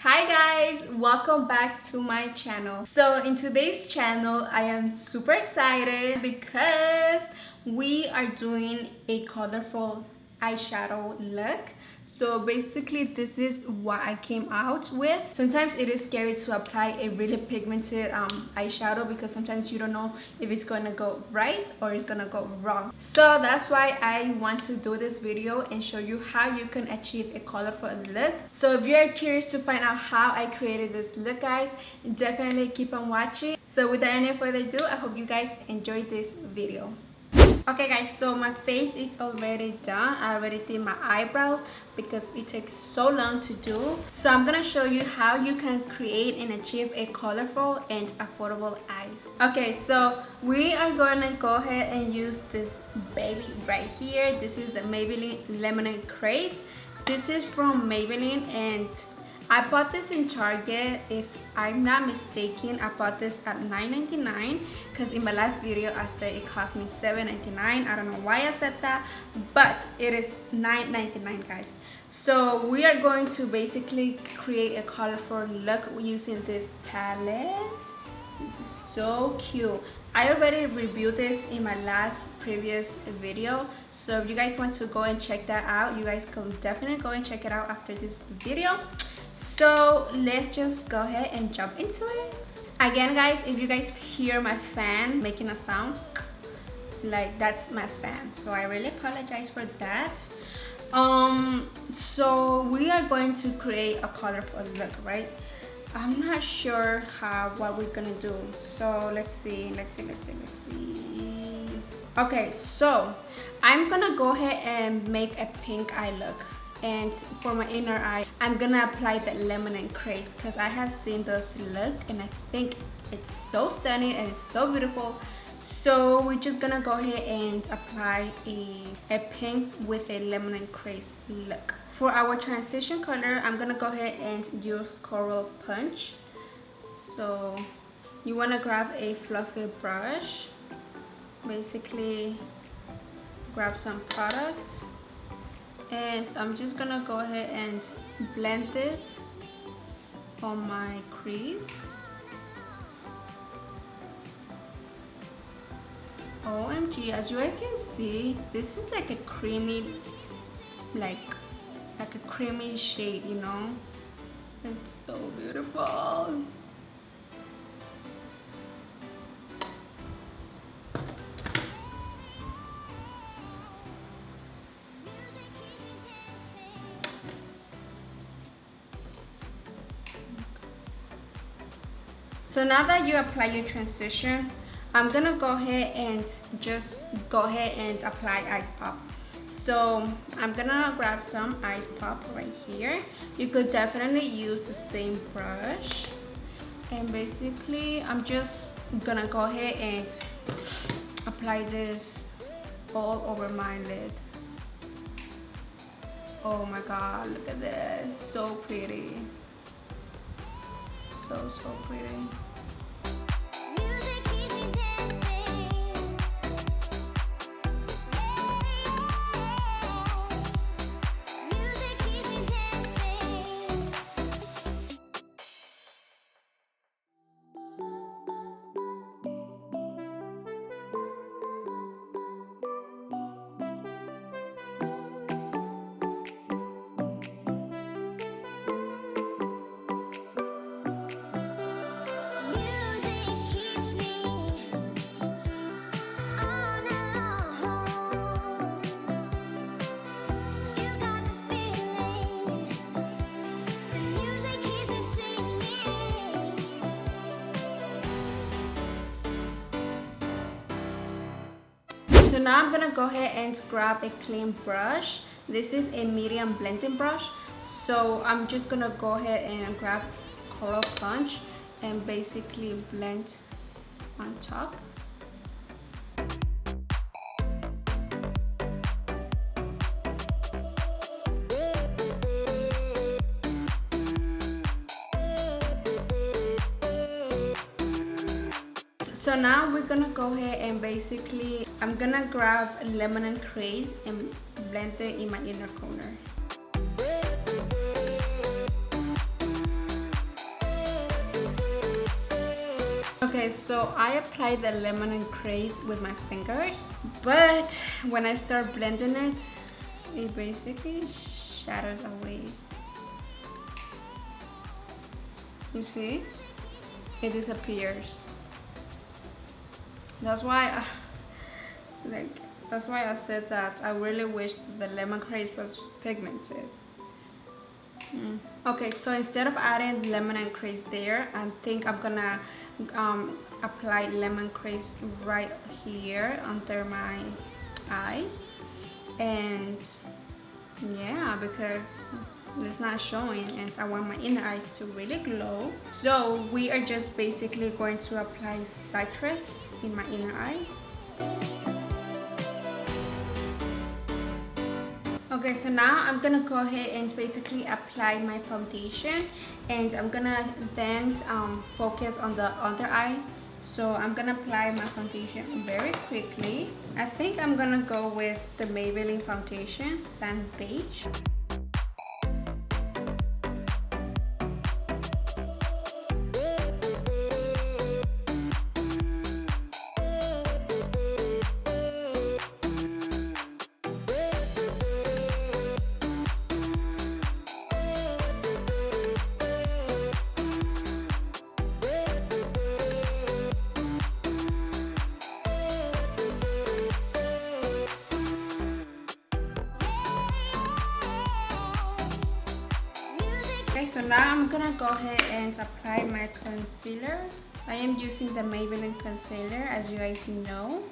Hi guys, welcome back to my channel. So in today's channel I am super excited because we are doing a colorful eyeshadow look. So basically this is what I came out with. Sometimes it is scary to apply a really pigmented eyeshadow because sometimes you don't know if it's gonna go right or it's gonna go wrong. So that's why I want to do this video and show you how you can achieve a colorful look. So if you're curious to find out how I created this look, guys, definitely keep on watching. So without any further ado, I hope you guys enjoyed this video. Okay guys, so my face is already done. I already did my eyebrows because it takes so long to do. So I'm gonna show you how you can create and achieve a colorful and affordable eyes. Okay, so we are gonna go ahead and use this baby right here. This is the Maybelline Lemonade Craze. This is from Maybelline and I bought this in Target. If I'm not mistaken, I bought this at $9.99 because in my last video I said it cost me $7.99. I don't know why I said that, but it is $9.99, guys. So we are going to basically create a colorful look using this palette. This is so cute. I already reviewed this in my previous video, so if you guys want to go and check that out, you guys can definitely go and check it out after this video. So let's just go ahead and jump into it. Again guys, if you guys hear my fan making a sound, like that's my fan, so I really apologize for that. So we are going to create a colorful look, right? I'm not sure what we're gonna do, so let's see. Okay, so I'm gonna go ahead and make a pink eye look, and for my inner eye I'm gonna apply the Lemonade Craze because I have seen this look and I think it's so stunning and it's so beautiful. So we're just gonna go ahead and apply a pink with a Lemonade Craze look. For our transition color, I'm gonna go ahead and use Coral Punch. So you wanna grab a fluffy brush, basically grab some products, and I'm just gonna go ahead and blend this on my crease. OMG, as you guys can see, this is like a creamy, like a creamy shade, you know? It's so beautiful. So now that you apply your transition, I'm gonna go ahead and just apply Ice Pop. So I'm gonna grab some Ice Pop right here. You could definitely use the same brush, and basically I'm just gonna go ahead and apply this all over my lid. Oh my god, look at this, so pretty, so pretty. So now I'm gonna go ahead and grab a clean brush. This is a medium blending brush. So I'm just gonna go ahead and grab Coral Punch and basically blend on top. So now we're gonna go ahead and basically, I'm gonna grab Lemonade Craze and blend it in my inner corner. Okay, so I applied the lemon and craze with my fingers, but when I start blending it, it basically shatters away. You see? It disappears. That's why I said that I really wish the lemon craze was pigmented. Okay, so instead of adding lemon and craze there, I think I'm gonna apply lemon craze right here under my eyes. And yeah, because it's not showing and I want my inner eyes to really glow. So we are just basically going to apply citrus in my inner eye. Okay, so now I'm gonna go ahead and basically apply my foundation, and I'm gonna then focus on the under eye. So I'm gonna apply my foundation very quickly. I think I'm gonna go with the Maybelline foundation, Sand Beige. Okay, so now I'm gonna go ahead and apply my concealer. I am using the Maybelline concealer, as you guys know.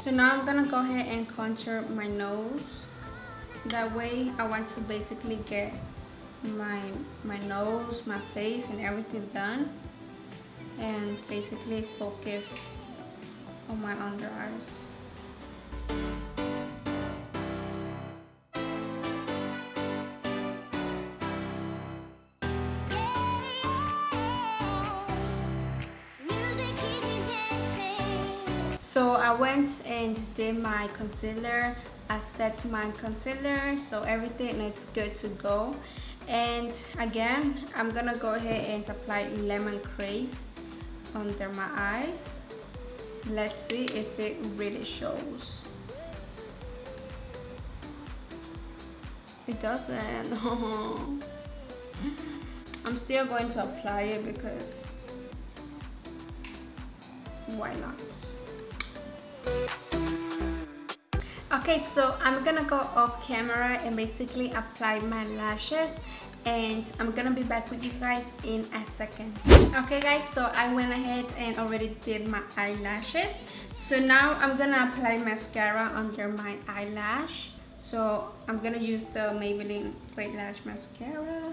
So now I'm gonna go ahead and contour my nose. That way I want to basically get my nose, my face and everything done, and basically focus on my under eyes. So I went and did my concealer. I set my concealer, so everything is good to go. And again, I'm gonna go ahead and apply lemon craze under my eyes. Let's see if it really shows. It doesn't. I'm still going to apply it because why not? Okay, so I'm gonna go off camera and basically apply my lashes, and I'm gonna be back with you guys in a second. Okay guys, so I went ahead and already did my eyelashes. So now I'm gonna apply mascara under my eyelash. So I'm gonna use the Maybelline Great Lash Mascara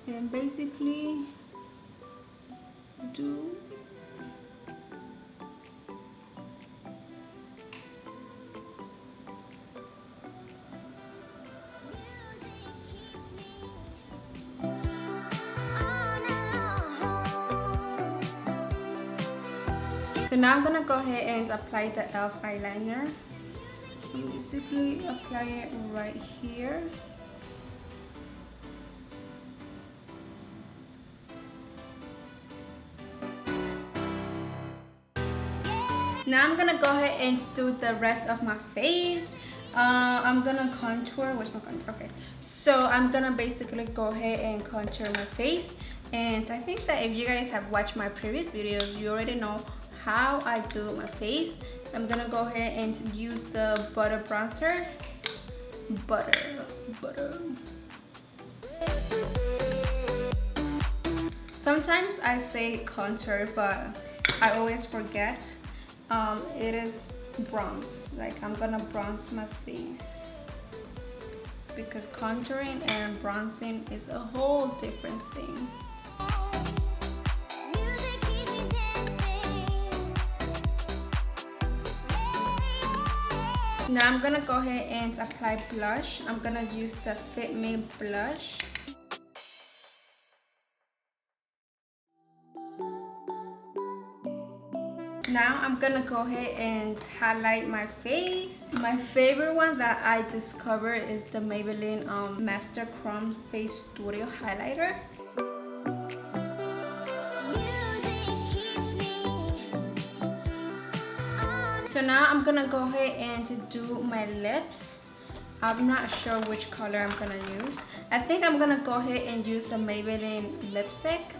and basically do So now I'm gonna go ahead and apply the e.l.f. eyeliner. Basically apply it right here. Now I'm gonna go ahead and do the rest of my face. I'm gonna contour. Where's my contour? Okay. So I'm gonna basically go ahead and contour my face. And I think that if you guys have watched my previous videos, you already know how I do my face. I'm gonna go ahead and use the butter bronzer. Butter. Sometimes I say contour, but I always forget. It is bronze. Like I'm gonna bronze my face, because contouring and bronzing is a whole different thing. Now I'm gonna go ahead and apply blush. I'm gonna use the Fit Me blush. Now I'm gonna go ahead and highlight my face. My favorite one that I discovered is the Maybelline Master Chrome Face Studio Highlighter. So now I'm gonna go ahead and do my lips. I'm not sure which color I'm gonna use. I think I'm gonna go ahead and use the Maybelline lipstick,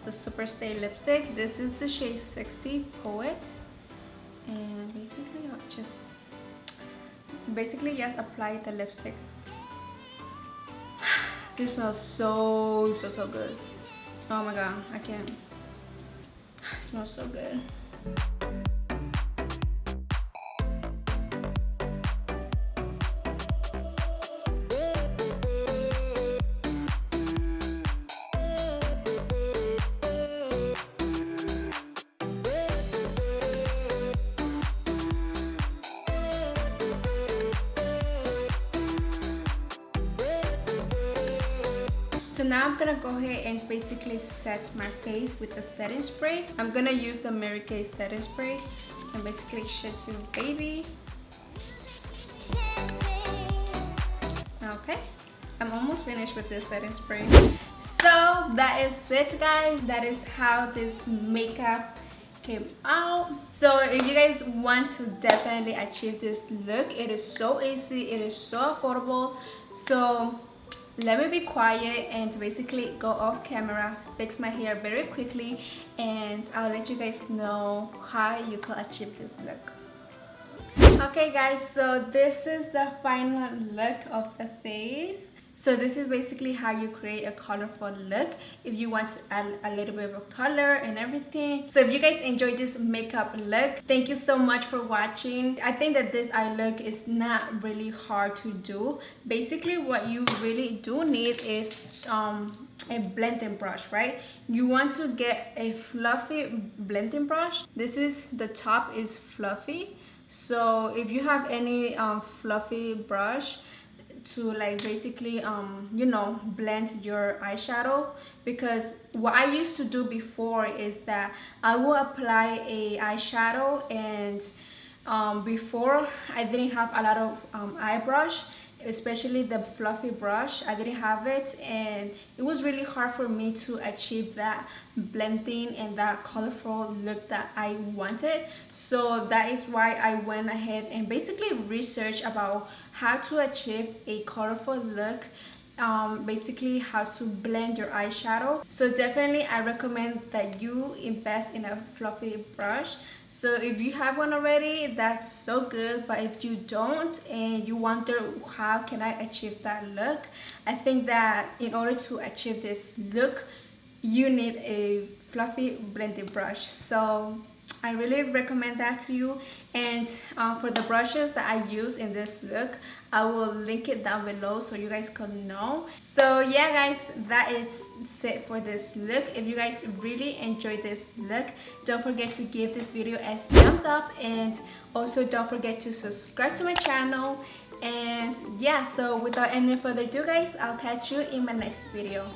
the Super Stay lipstick. This is the shade 60 Poet, and basically just apply the lipstick. This smells so good. Oh my god, I can't. It smells so good. So now I'm gonna go ahead and basically set my face with the setting spray. I'm gonna use the Mary Kay setting spray and basically shake this baby. Okay, I'm almost finished with this setting spray. So that is it, guys. That is how this makeup came out. So if you guys want to definitely achieve this look, it is so easy, it is so affordable. So let me be quiet and basically go off camera, fix my hair very quickly, and I'll let you guys know how you can achieve this look. Okay guys, so this is the final look of the face. So this is basically how you create a colorful look if you want to add a little bit of color and everything. So if you guys enjoyed this makeup look, thank you so much for watching. I think that this eye look is not really hard to do. Basically what you really do need is a blending brush, right? You want to get a fluffy blending brush. The top is fluffy. So if you have any fluffy brush to like basically you know, blend your eyeshadow, because what I used to do before is that I will apply a eyeshadow and before I didn't have a lot of eye brush, especially the fluffy brush. I didn't have it and it was really hard for me to achieve that blending and that colorful look that I wanted. So that is why I went ahead and basically researched about how to achieve a colorful look, basically how to blend your eyeshadow. So definitely I recommend that you invest in a fluffy brush. So if you have one already, that's so good, but if you don't and you wonder how can I achieve that look, I think that in order to achieve this look you need a fluffy blending brush. So I really recommend that to you. And for the brushes that I use in this look, I will link it down below so you guys can know. So yeah guys, that is it for this look. If you guys really enjoyed this look, don't forget to give this video a thumbs up, and also don't forget to subscribe to my channel. And yeah, so without any further ado guys, I'll catch you in my next video.